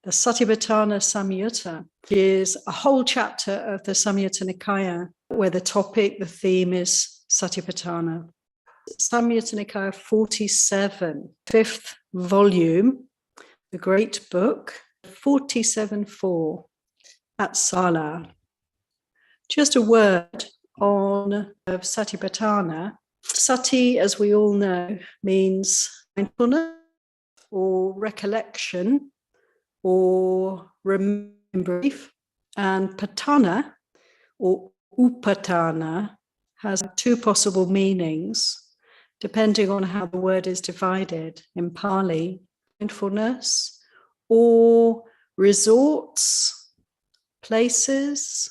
the Satipaṭṭhāna Saṁyutta is a whole chapter of the Samyutta Nikaya where the topic, the theme is Satipatthana. Samyutta Nikaya 47, 5th volume, the great book, 47.4 at Sālā. Just a word on Satipatthana. Sati, as we all know, means mindfulness or recollection or remembering, and patthāna or upatthana has two possible meanings depending on how the word is divided. In Pali, mindfulness or resorts, places,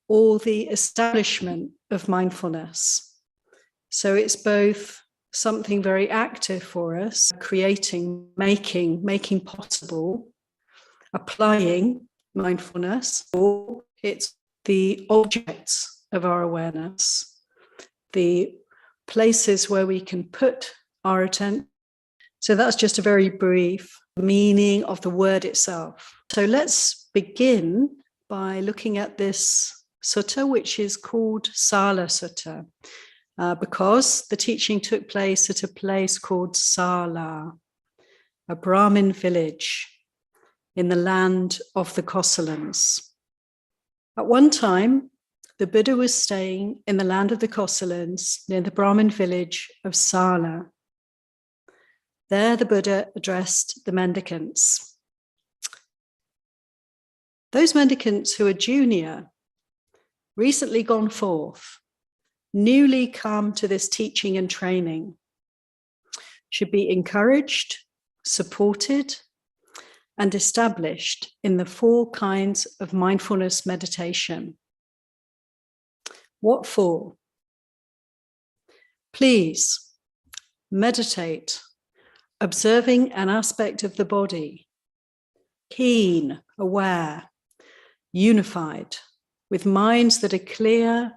or the establishment of mindfulness. So it's both something very active for us, creating, making possible, applying mindfulness, or it's the objects of our awareness, the places where we can put our attention. So that's just a very brief meaning of the word itself. So let's begin by looking at this sutta, which is called Sālā Sutta, because the teaching took place at a place called Sālā, a Brahmin village in the land of the Kosalans. At one time, the Buddha was staying in the land of the Kosalans near the Brahmin village of Sālā. There the Buddha addressed the mendicants. Those mendicants who are junior, recently gone forth, newly come to this teaching and training, should be encouraged, supported, and established in the 4 kinds of mindfulness meditation. What for? Please meditate, observing an aspect of the body, keen, aware, unified, with minds that are clear,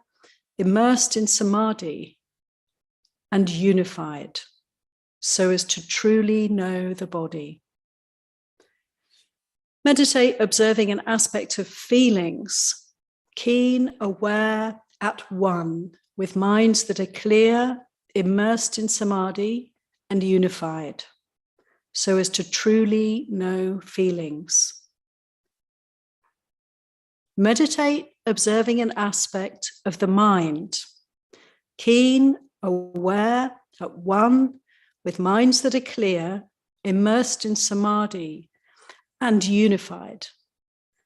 immersed in samādhi, and unified, so as to truly know the body. Meditate observing an aspect of feelings, keen, aware, at one, with minds that are clear, immersed in samādhi, and unified, so as to truly know feelings. Meditate observing an aspect of the mind, keen, aware, at one, with minds that are clear, immersed in samādhi, and unified,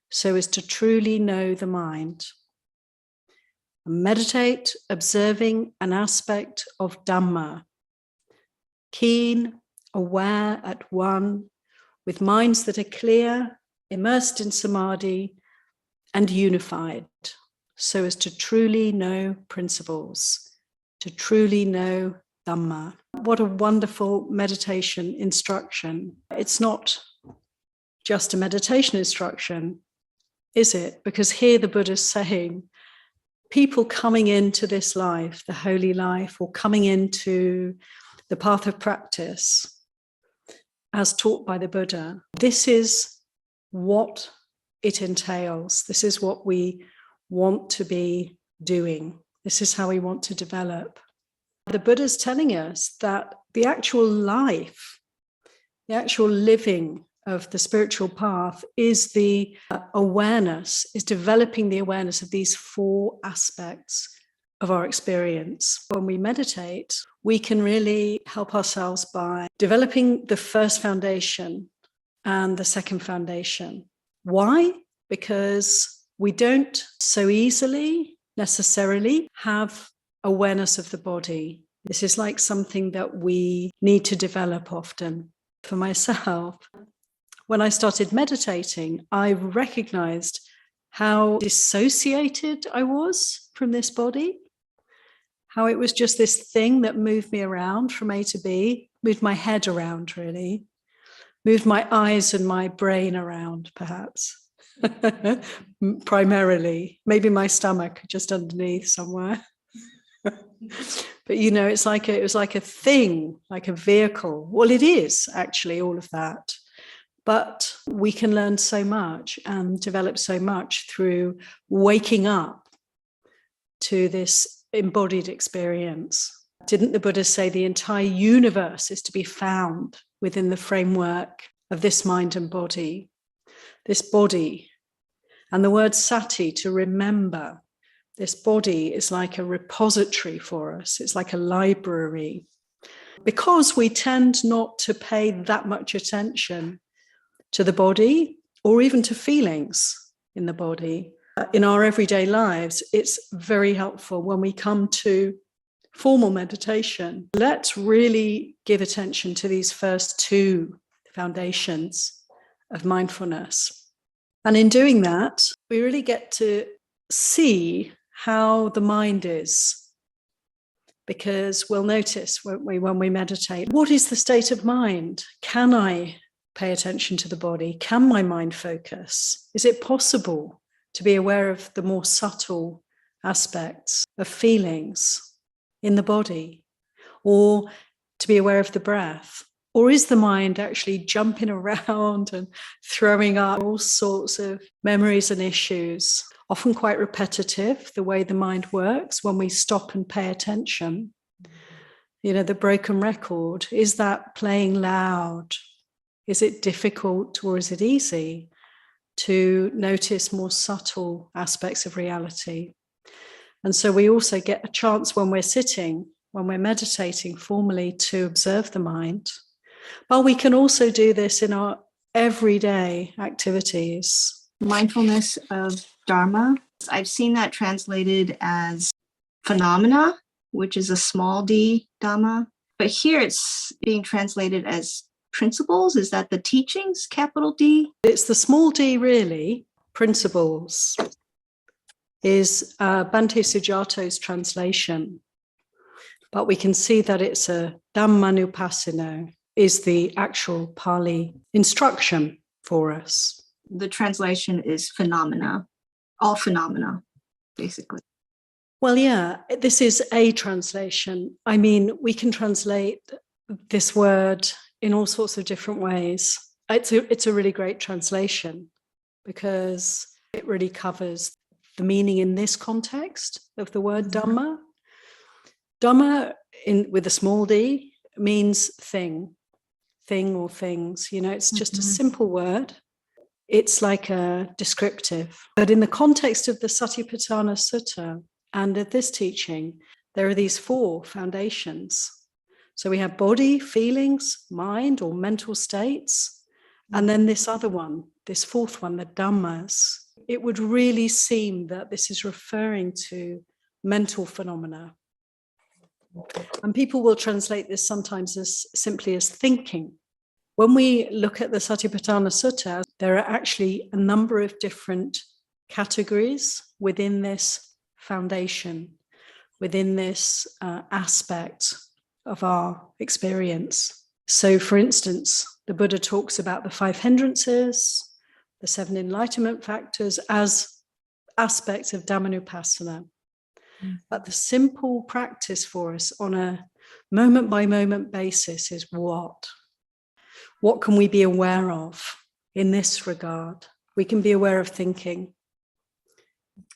so as to truly know the mind. Meditate observing an aspect of Dhamma, keen, aware, at one, with minds that are clear, immersed in samādhi, and unified, so as to truly know principles, to truly know Dhamma. What a wonderful meditation instruction. It's not just a meditation instruction, is it? Because here the Buddha's saying, people coming into this life, the holy life, or coming into the path of practice, as taught by the Buddha, this is what it entails. This is what we want to be doing. This is how we want to develop. The Buddha's telling us that the actual life, the actual living of the spiritual path is the awareness, is developing the awareness of these 4 aspects of our experience. When we meditate, we can really help ourselves by developing the first foundation and the second foundation. Why? Because we don't so easily necessarily have awareness of the body. This is like something that we need to develop often. For myself, when I started meditating, I recognized how dissociated I was from this body, how it was just this thing that moved me around from A to B, moved my head around really, moved my eyes and my brain around perhaps, primarily, maybe my stomach just underneath somewhere. But you know, it was like a thing, like a vehicle. Well, it is actually all of that. But we can learn so much and develop so much through waking up to this embodied experience. Didn't the Buddha say the entire universe is to be found within the framework of this mind and body, this body? And the word sati, to remember, this body is like a repository for us. It's like a library. Because we tend not to pay that much attention to the body or even to feelings in the body, in our everyday lives, it's very helpful when we come to formal meditation. Let's really give attention to these first two foundations of mindfulness. And in doing that, we really get to see how the mind is. Because we'll notice, won't we, when we meditate, what is the state of mind? Can I pay attention to the body? Can my mind focus? Is it possible to be aware of the more subtle aspects of feelings in the body, or to be aware of the breath? Or is the mind actually jumping around and throwing up all sorts of memories and issues, often quite repetitive, the way the mind works when we stop and pay attention? You know, the broken record, is that playing loud? Is it difficult or is it easy to notice more subtle aspects of reality? And so we also get a chance when we're sitting, when we're meditating formally, to observe the mind. But we can also do this in our everyday activities. Mindfulness of Dharma. I've seen that translated as phenomena, which is a small d Dhamma. But here it's being translated as principles. Is that the teachings, capital D? It's the small d, really. Principles is Bhante Sujato's translation. But we can see that it's a Dhammanupassino, is the actual Pali instruction for us. The translation is phenomena, all phenomena, basically. Well, yeah, this is a translation. I mean, we can translate this word in all sorts of different ways. It's a really great translation because it really covers the meaning in this context of the word Dhamma. Dhamma, with a small d, means thing or things. You know, it's just a simple word. It's like a descriptive. But in the context of the Satipaṭṭhāna Sutta and of this teaching, there are these four foundations. So we have body, feelings, mind or mental states, and then this other one, this fourth one, the dhammas. It would really seem that this is referring to mental phenomena. And people will translate this sometimes as simply as thinking. When we look at the Satipaṭṭhāna Sutta, there are actually a number of different categories within this foundation, within this aspect of our experience. So, for instance, the Buddha talks about the 5 hindrances, the 7 enlightenment factors as aspects of Dhammanupassana. But the simple practice for us on a moment-by-moment basis is what? What can we be aware of in this regard? We can be aware of thinking.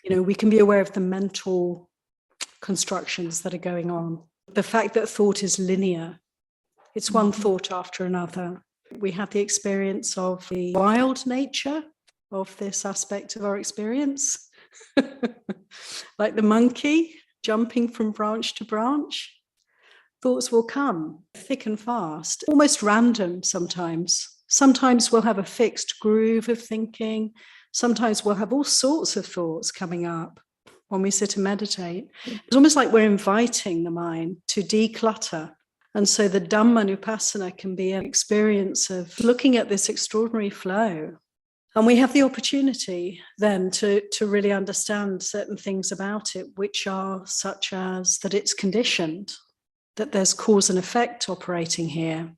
You know, we can be aware of the mental constructions that are going on. The fact that thought is linear. It's one thought after another. We have the experience of the wild nature of this aspect of our experience. Like the monkey jumping from branch to branch. Thoughts will come thick and fast, almost random sometimes. Sometimes we'll have a fixed groove of thinking. Sometimes we'll have all sorts of thoughts coming up when we sit and meditate. It's almost like we're inviting the mind to declutter. And so the Dhammanupassana can be an experience of looking at this extraordinary flow. And we have the opportunity then to really understand certain things about it, which are such as that it's conditioned, that there's cause and effect operating here,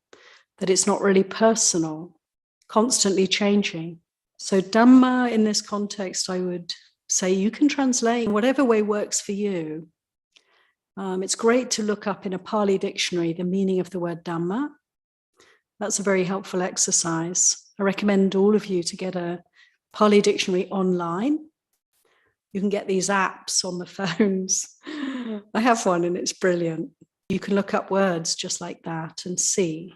that it's not really personal, constantly changing. So Dhamma in this context, I would say you can translate in whatever way works for you. It's great to look up in a Pali dictionary the meaning of the word Dhamma. That's a very helpful exercise. I recommend all of you to get a Pali dictionary online. You can get these apps on the phones. I have one and it's brilliant. You can look up words just like that and see.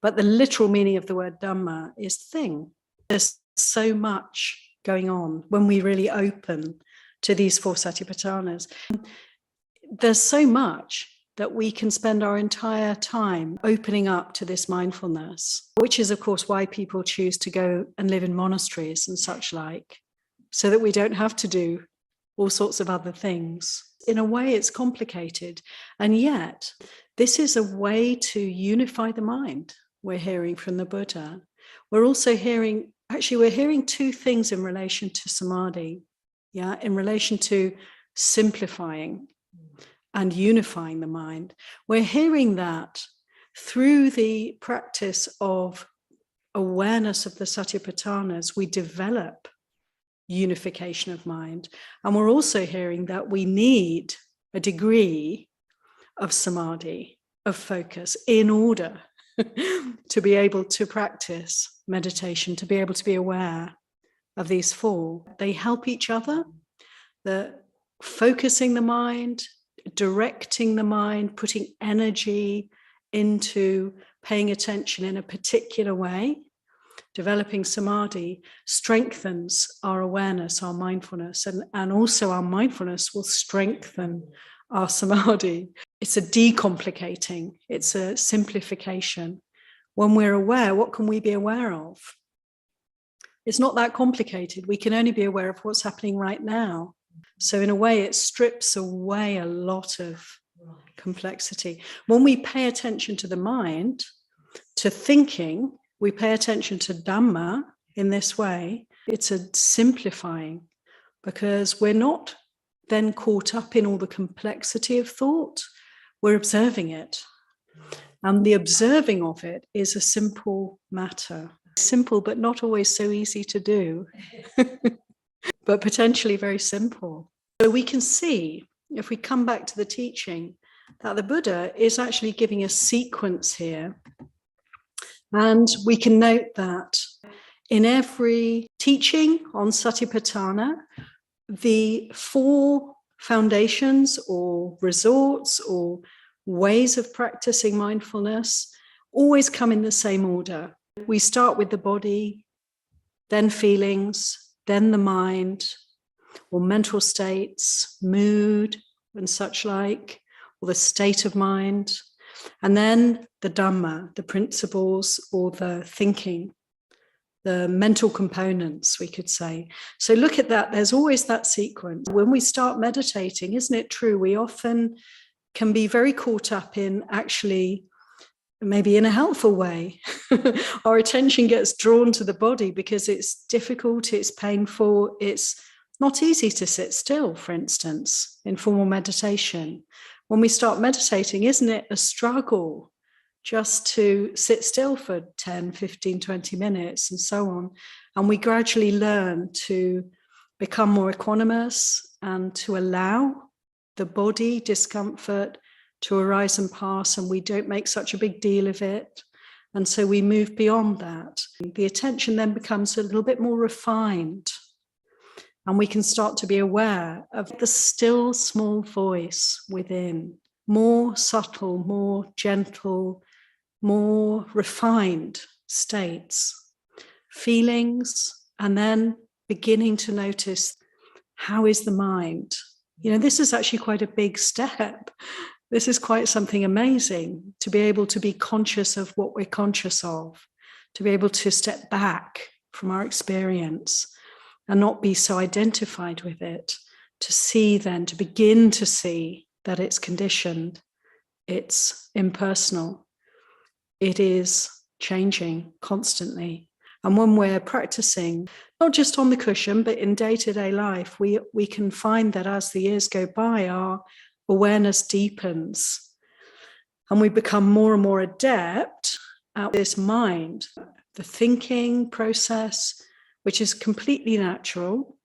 But the literal meaning of the word Dhamma is thing. There's so much going on when we really open to these four Satipatthānas. There's so much that we can spend our entire time opening up to this mindfulness, which is, of course, why people choose to go and live in monasteries and such like, so that we don't have to do all sorts of other things. In a way, it's complicated. And yet, this is a way to unify the mind. We're hearing from the Buddha. We're also hearing, we're hearing two things in relation to samadhi, in relation to simplifying and unifying the mind. We're hearing that through the practice of awareness of the Satipatthānas, we develop unification of mind. And we're also hearing that we need a degree of samadhi, of focus, in order to be able to practice meditation, to be able to be aware of these four. They help each other. The focusing the mind, directing the mind, putting energy into paying attention in a particular way, developing samadhi strengthens our awareness, our mindfulness, and also our mindfulness will strengthen our samadhi. It's a decomplicating, it's a simplification. When we're aware, what can we be aware of? It's not that complicated. We can only be aware of what's happening right now. So in a way, it strips away a lot of complexity. When we pay attention to the mind, to thinking, we pay attention to Dhamma in this way, it's a simplifying, because we're not then caught up in all the complexity of thought. We're observing it. And the observing of it is a simple matter. Simple, but not always so easy to do, but potentially very simple. So we can see, if we come back to the teaching, that the Buddha is actually giving a sequence here. And we can note that in every teaching on Satipatthana, the four foundations or resorts or ways of practicing mindfulness always come in the same order. We start with the body, then feelings, then the mind, or mental states, mood, and such like, or the state of mind, and then the Dhamma, the principles or the thinking, the mental components, we could say. So look at that, there's always that sequence. When we start meditating, isn't it true, we often can be very caught up in actually, maybe in a helpful way, our attention gets drawn to the body because it's difficult, it's painful, it's not easy to sit still, for instance, in formal meditation. When we start meditating, isn't it a struggle just to sit still for 10, 15, 20 minutes and so on? And we gradually learn to become more equanimous and to allow the body discomfort to arise and pass, and we don't make such a big deal of it. And so we move beyond that. The attention then becomes a little bit more refined, and we can start to be aware of the still small voice within, more subtle, more gentle, more refined states, feelings, and then beginning to notice, how is the mind? You know, this is actually quite a big step. This is quite something amazing, to be able to be conscious of what we're conscious of, to be able to step back from our experience and not be so identified with it, to see then, to begin to see that it's conditioned, it's impersonal, it is changing constantly. And when we're practicing, not just on the cushion, but in day-to-day life, we can find that as the years go by, our awareness deepens and we become more and more adept at this mind, the thinking process, which is completely natural,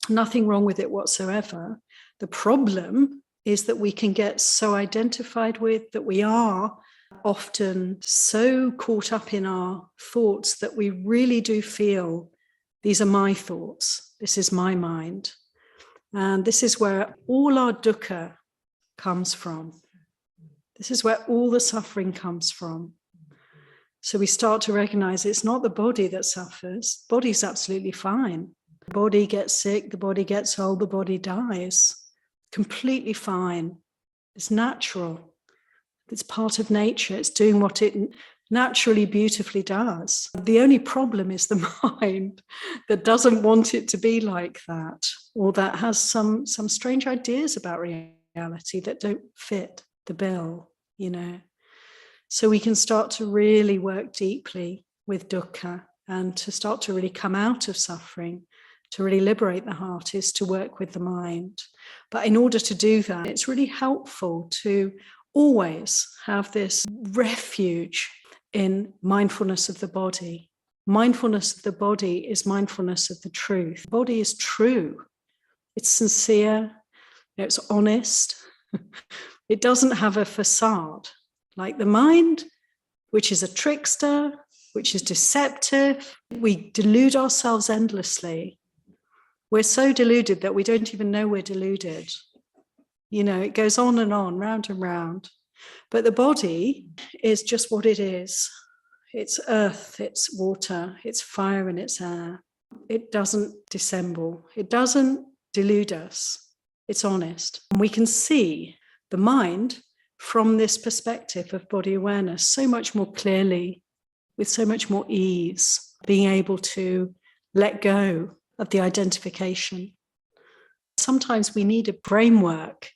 nothing wrong with it whatsoever. The problem is that we can get so identified with that we are often so caught up in our thoughts that we really do feel these are my thoughts, this is my mind. And this is where all our dukkha comes from. This is where all the suffering comes from. So we start to recognize it's not the body that suffers. The body's absolutely fine. The body gets sick, the body gets old, the body dies. Completely fine. It's natural. It's part of nature. It's doing what it naturally, beautifully does. The only problem is the mind that doesn't want it to be like that, or that has some strange ideas about reality that don't fit the bill, you know. So we can start to really work deeply with dukkha, and to start to really come out of suffering, to really liberate the heart, is to work with the mind. But in order to do that, it's really helpful to always have this refuge in mindfulness of the body. Mindfulness of the body is mindfulness of the truth. The body is true. It's sincere. It's honest. It doesn't have a facade. Like the mind, which is a trickster, which is deceptive. We delude ourselves endlessly. We're so deluded that we don't even know we're deluded. You know, it goes on, round and round. But the body is just what it is. It's earth, it's water, it's fire and it's air. It doesn't dissemble. It doesn't delude us. It's honest. And we can see the mind from this perspective of body awareness so much more clearly, with so much more ease, being able to let go of the identification. Sometimes we need a framework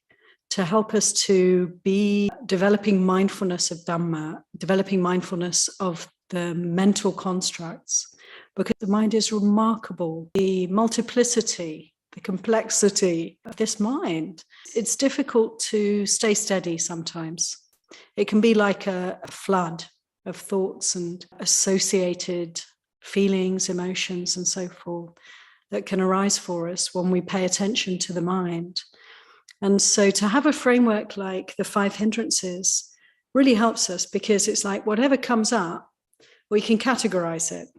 to help us to be developing mindfulness of Dhamma, developing mindfulness of the mental constructs, because the mind is remarkable. The multiplicity, the complexity of this mind, it's difficult to stay steady sometimes. It can be like a flood of thoughts and associated feelings, emotions, and so forth that can arise for us when we pay attention to the mind. And so to have a framework like the 5 hindrances really helps us, because it's like whatever comes up, we can categorize it.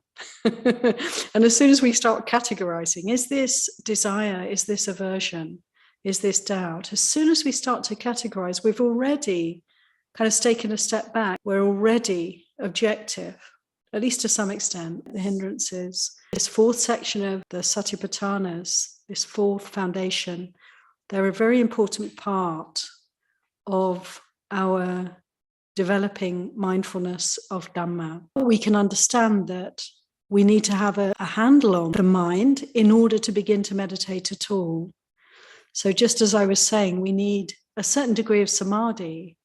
And as soon as we start categorizing, is this desire? Is this aversion? Is this doubt? As soon as we start to categorize, we've already kind of taken a step back. We're already objective, at least to some extent. The hindrances, this 4th section of the Satipaṭṭhānas, this 4th foundation, they're a very important part of our developing mindfulness of Dhamma. We can understand that we need to have a handle on the mind in order to begin to meditate at all. So just as I was saying, we need a certain degree of samādhi.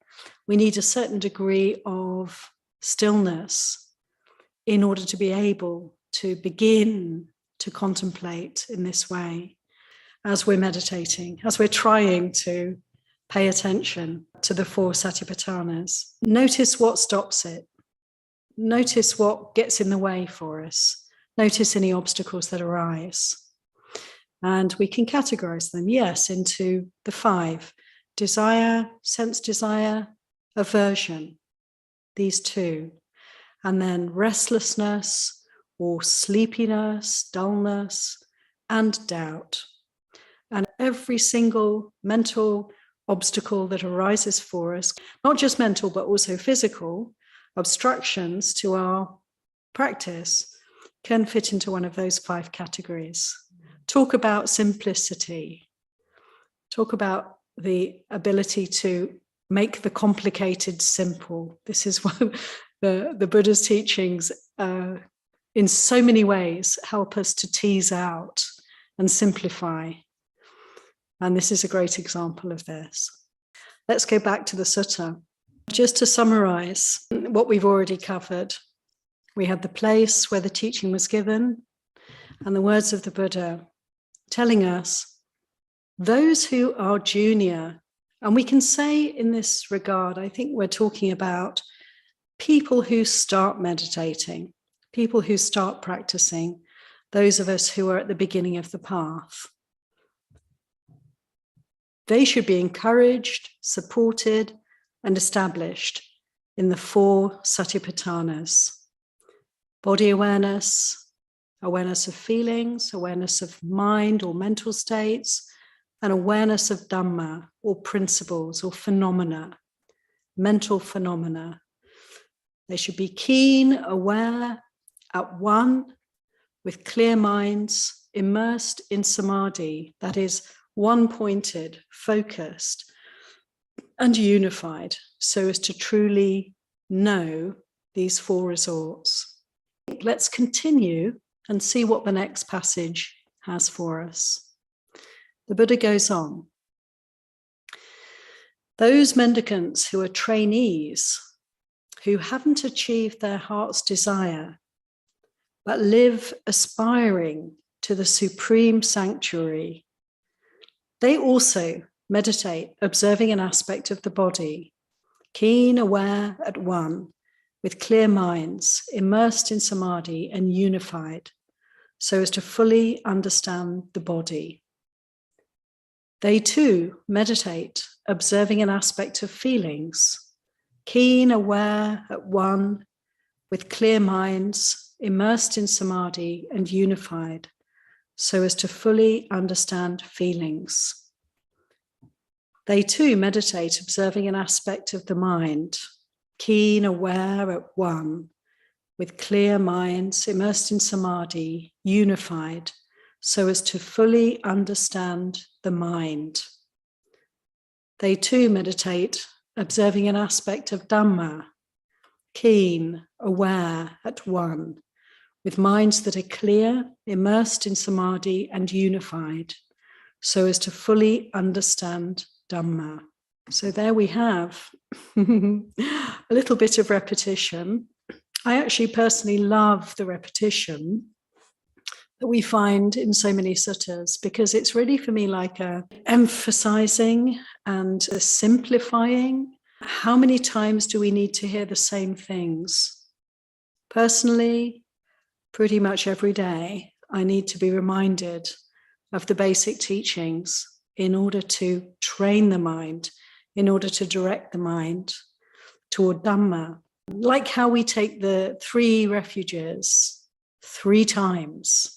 We need a certain degree of stillness in order to be able to begin to contemplate in this way. As we're meditating, as we're trying to pay attention to the 4 Satipaṭṭhānas, notice what stops it. Notice what gets in the way for us. Notice any obstacles that arise. And we can categorize them, yes, into the 5. Desire, sense desire, aversion, these 2. And then restlessness or sleepiness, dullness, and doubt. And every single mental obstacle that arises for us, not just mental, but also physical obstructions to our practice, can fit into one of those 5 categories. Talk about simplicity. Talk about the ability to make the complicated simple. This is what the Buddha's teachings in so many ways help us to tease out and simplify. And this is a great example of this. Let's go back to the sutta. Just to summarize what we've already covered, we had the place where the teaching was given and the words of the Buddha telling us those who are junior, and we can say in this regard, I think we're talking about people who start meditating, people who start practicing, those of us who are at the beginning of the path. They should be encouraged, supported, and established in the four Satipaṭṭhānas: body awareness, awareness of feelings, awareness of mind or mental states, and awareness of Dhamma or principles or phenomena, mental phenomena. They should be keen, aware, at one, with clear minds, immersed in samādhi, that is, one-pointed, focused, and unified, so as to truly know these four resorts. Let's continue and see what the next passage has for us. The Buddha goes on. Those mendicants who are trainees, who haven't achieved their heart's desire, but live aspiring to the supreme sanctuary, they also meditate, observing an aspect of the body, keen, aware, at one, with clear minds, immersed in samādhi and unified, so as to fully understand the body. They too meditate, observing an aspect of feelings, keen, aware, at one, with clear minds, immersed in samādhi and unified, so as to fully understand feelings. They too meditate, observing an aspect of the mind, keen, aware, at one, with clear minds, immersed in samādhi, unified, so as to fully understand the mind. They too meditate, observing an aspect of Dhamma, keen, aware, at one, with minds that are clear, immersed in samādhi and unified, so as to fully understand Dhamma. So there we have a little bit of repetition. I actually personally love the repetition that we find in so many suttas, because it's really for me like a emphasizing and a simplifying. How many times do we need to hear the same things? Personally, pretty much every day, I need to be reminded of the basic teachings in order to train the mind, in order to direct the mind toward Dhamma. Like how we take the three refuges 3 times,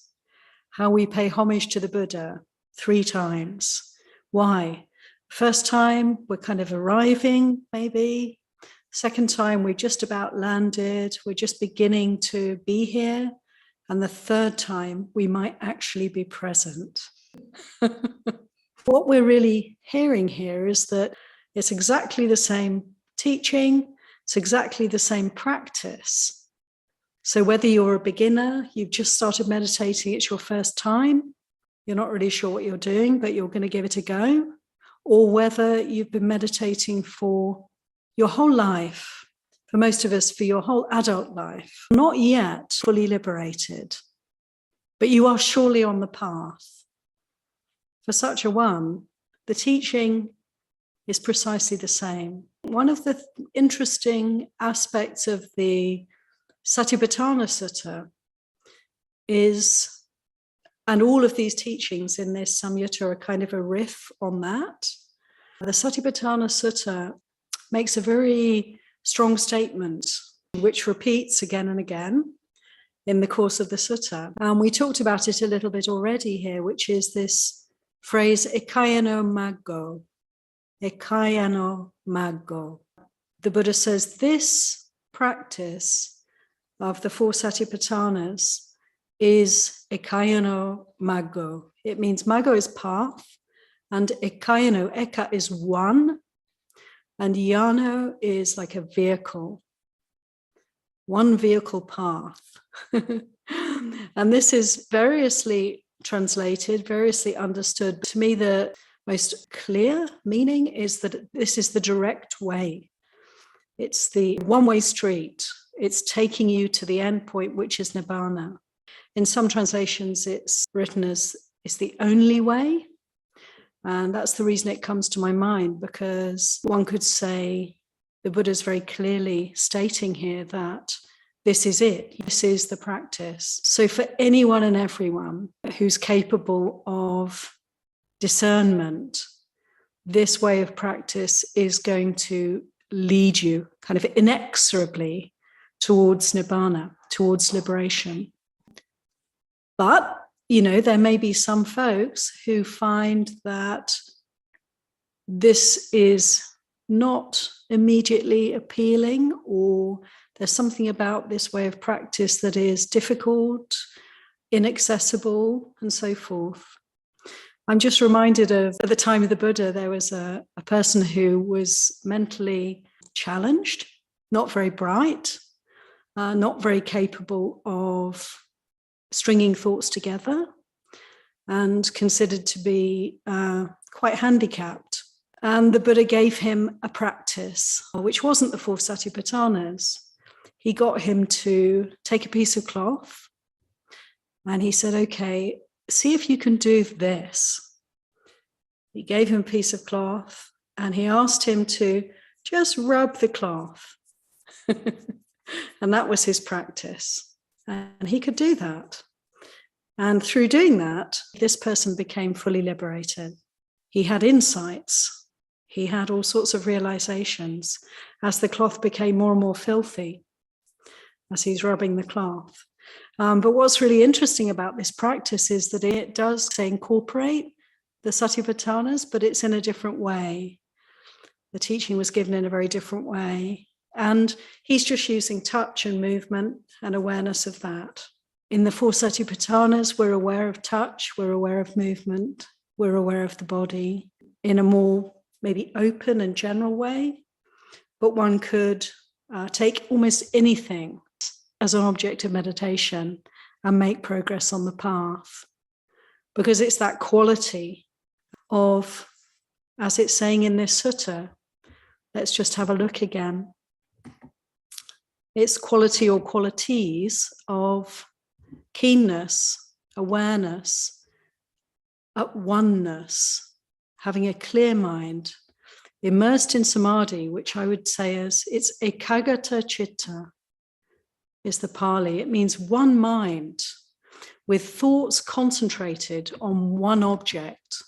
how we pay homage to the Buddha 3 times. Why? First time, we're kind of arriving, maybe. Second time, we're just about landed. We're just beginning to be here. And the third time, we might actually be present. What we're really hearing here is that it's exactly the same teaching. It's exactly the same practice. So whether you're a beginner, you've just started meditating, it's your first time, you're not really sure what you're doing, but you're going to give it a go, or whether you've been meditating for your whole life, for most of us, for your whole adult life, not yet fully liberated, but you are surely on the path. For such a one, the teaching is precisely the same. One of the interesting aspects of the Satipaṭṭhāna Sutta is, and all of these teachings in this Saṁyutta are kind of a riff on that. The Satipaṭṭhāna Sutta makes a very strong statement, which repeats again and again in the course of the sutta. And we talked about it a little bit already here, which is this phrase, ekāyano maggo, ekāyano maggo. The Buddha says this practice of the 4 Satipaṭṭhānas is ekāyano maggo. It means maggo is path, and ekāyano, eka is one, and yano is like a vehicle, one vehicle path. And this is variously translated, variously understood. To me, the most clear meaning is that this is the direct way. It's the one-way street. It's taking you to the end point, which is nibbana. In some translations, it's written as it's the only way. And that's the reason it comes to my mind, because one could say the Buddha is very clearly stating here that this is it. This is the practice. So for anyone and everyone who's capable of discernment, this way of practice is going to lead you kind of inexorably towards nibbana, towards liberation. But, there may be some folks who find that this is not immediately appealing, or there's something about this way of practice that is difficult, inaccessible, and so forth. I'm just reminded of, at the time of the Buddha, there was a person who was mentally challenged, not very bright, not very capable of stringing thoughts together, and considered to be quite handicapped. And the Buddha gave him a practice, which wasn't the four Satipatthānas. He got him to take a piece of cloth, and he said, okay, see if you can do this. He gave him a piece of cloth, and he asked him to just rub the cloth. And that was his practice. And he could do that. And through doing that, this person became fully liberated. He had insights. He had all sorts of realizations as the cloth became more and more filthy, as he's rubbing the cloth. But what's really interesting about this practice is that it does say incorporate the Satipatthānas, but it's in a different way. The teaching was given in a very different way. And he's just using touch and movement and awareness of that. In the four Satipatthānas, we're aware of touch, we're aware of movement, we're aware of the body in a more maybe open and general way. But one could take almost anything as an object of meditation and make progress on the path. Because it's that quality of, as it's saying in this sutta, let's just have a look again. It's quality or qualities of keenness, awareness, oneness, having a clear mind, immersed in samādhi, which I would say is, it's ekāyano citta, is the Pali. It means one mind with thoughts concentrated on one object.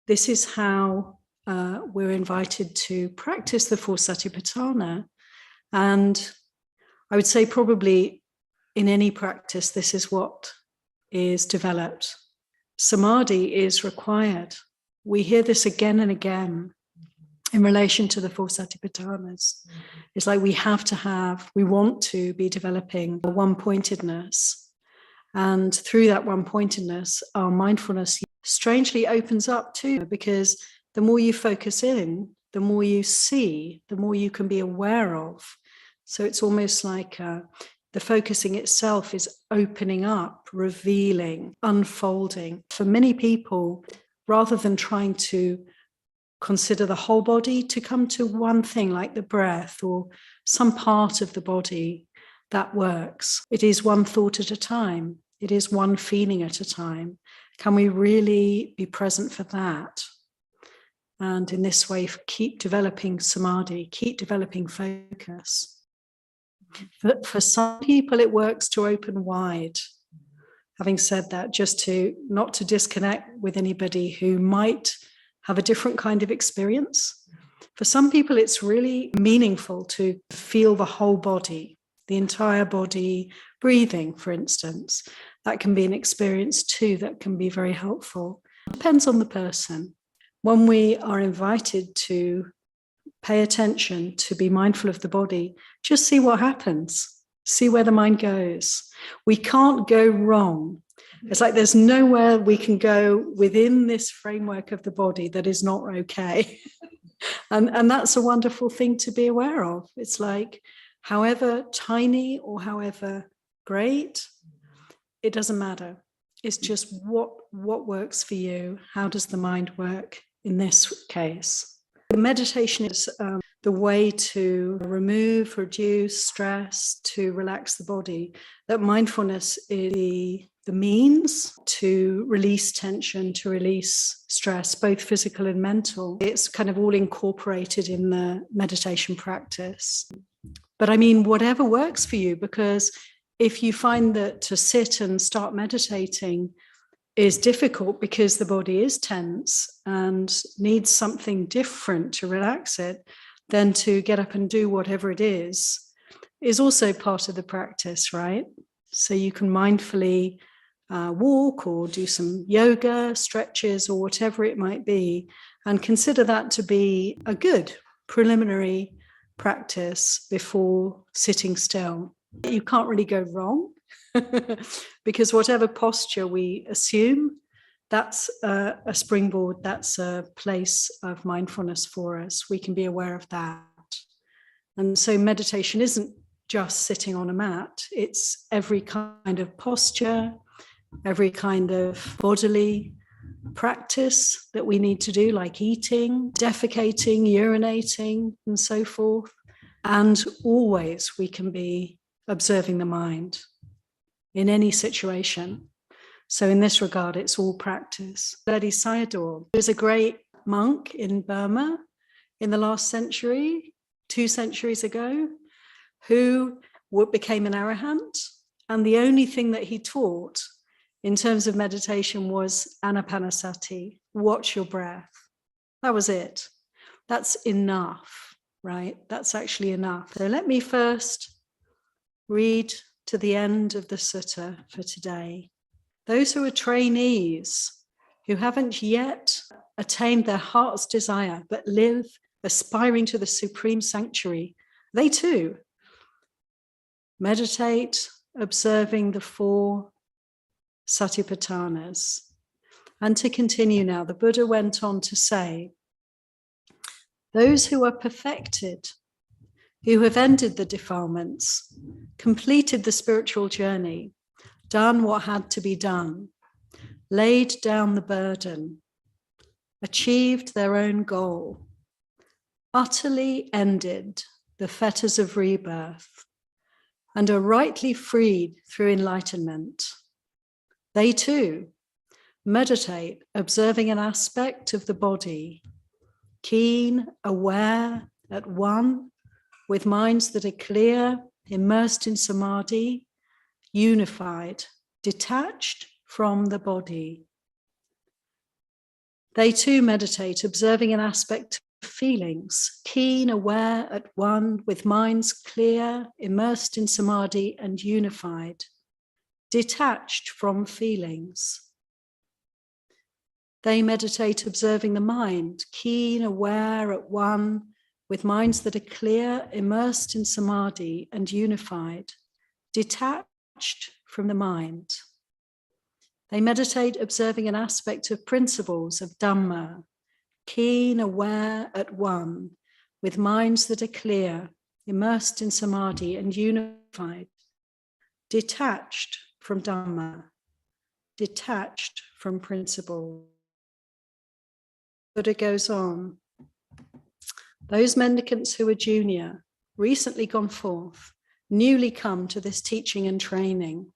This is how we're invited to practice the four Satipatthāna. And I would say probably in any practice, this is what is developed. Samādhi is required. We hear this again and again in relation to the four Satipatthānas. It's like we want to be developing a one-pointedness. And through that one-pointedness, our mindfulness strangely opens up too, because the more you focus in, the more you see, the more you can be aware of. So it's almost like the focusing itself is opening up, revealing, unfolding. For many people, rather than trying to consider the whole body, to come to one thing like the breath or some part of the body that works. It is one thought at a time. It is one feeling at a time. Can we really be present for that? And in this way, keep developing samādhi, keep developing focus. But for some people, it works to open wide. Having said that, just not to disconnect with anybody who might have a different kind of experience. For some people, it's really meaningful to feel the whole body, the entire body, breathing, for instance. That can be an experience too that can be very helpful. Depends on the person. When we are invited to pay attention, to be mindful of the body, just see what happens, see where the mind goes. We can't go wrong. It's like there's nowhere we can go within this framework of the body that is not okay. And that's a wonderful thing to be aware of. It's like, however tiny or however great, it doesn't matter. It's just what works for you. How does the mind work in this case? Meditation is the way to remove, reduce stress, to relax the body. That mindfulness is the means to release tension, to release stress, both physical and mental. It's kind of all incorporated in the meditation practice. But I mean, whatever works for you, because if you find that to sit and start meditating is difficult because the body is tense and needs something different to relax it than to get up and do whatever it is also part of the practice, right? So you can mindfully walk or do some yoga, stretches, or whatever it might be, and consider that to be a good preliminary practice before sitting still. You can't really go wrong because whatever posture we assume, that's a springboard, that's a place of mindfulness for us. We can be aware of that. And so meditation isn't just sitting on a mat, it's every kind of posture, every kind of bodily practice that we need to do, like eating, defecating, urinating, and so forth. And always we can be observing the mind in any situation. So in this regard, it's all practice. Ledi Sayadaw was a great monk in Burma in the last century, 2 centuries ago, who became an arahant. And the only thing that he taught in terms of meditation was anapanasati, watch your breath. That was it. That's enough, right? That's actually enough. So let me first read to the end of the sutta for today. Those who are trainees, who haven't yet attained their heart's desire, but live aspiring to the supreme sanctuary, they too meditate, observing the 4 Satipatthānas. And to continue now, the Buddha went on to say, those who are perfected, who have ended the defilements, completed the spiritual journey, done what had to be done, laid down the burden, achieved their own goal, utterly ended the fetters of rebirth, and are rightly freed through enlightenment. They too meditate, observing an aspect of the body, keen, aware, at one, with minds that are clear, immersed in samādhi, unified, detached from the body. They too meditate, observing an aspect of feelings, keen, aware, at one, with minds clear, immersed in samādhi and unified, detached from feelings. They meditate, observing the mind, keen, aware, at one, with minds that are clear, immersed in samādhi and unified, detached from the mind. They meditate, observing an aspect of principles of Dhamma, keen, aware, at one, with minds that are clear, immersed in samādhi and unified, detached from Dhamma, detached from principles. Buddha goes on. Those mendicants who are junior, recently gone forth, newly come to this teaching and training,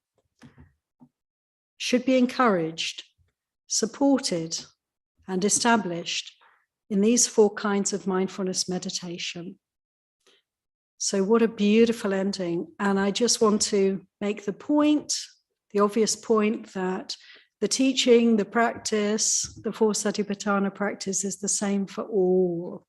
should be encouraged, supported, and established in these 4 kinds of mindfulness meditation. So what a beautiful ending. And I just want to make the point, the obvious point, that the teaching, the practice, the 4 Satipatthāna practice is the same for all,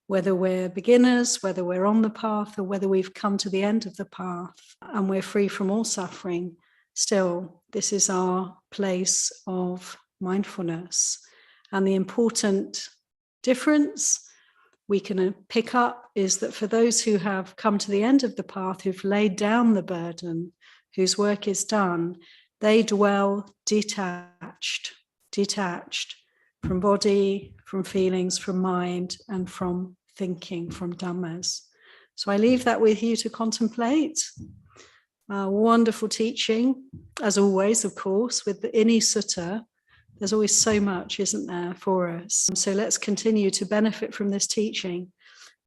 whether we're beginners, whether we're on the path, or whether we've come to the end of the path and we're free from all suffering. Still, this is our place of mindfulness. And the important difference we can pick up is that for those who have come to the end of the path, who've laid down the burden, whose work is done, they dwell detached from body, from feelings, from mind, and from thinking, from dhammas. So I leave that with you to contemplate. Wonderful teaching, as always, of course, with the Ini Sutta. There's always so much, isn't there, for us? So let's continue to benefit from this teaching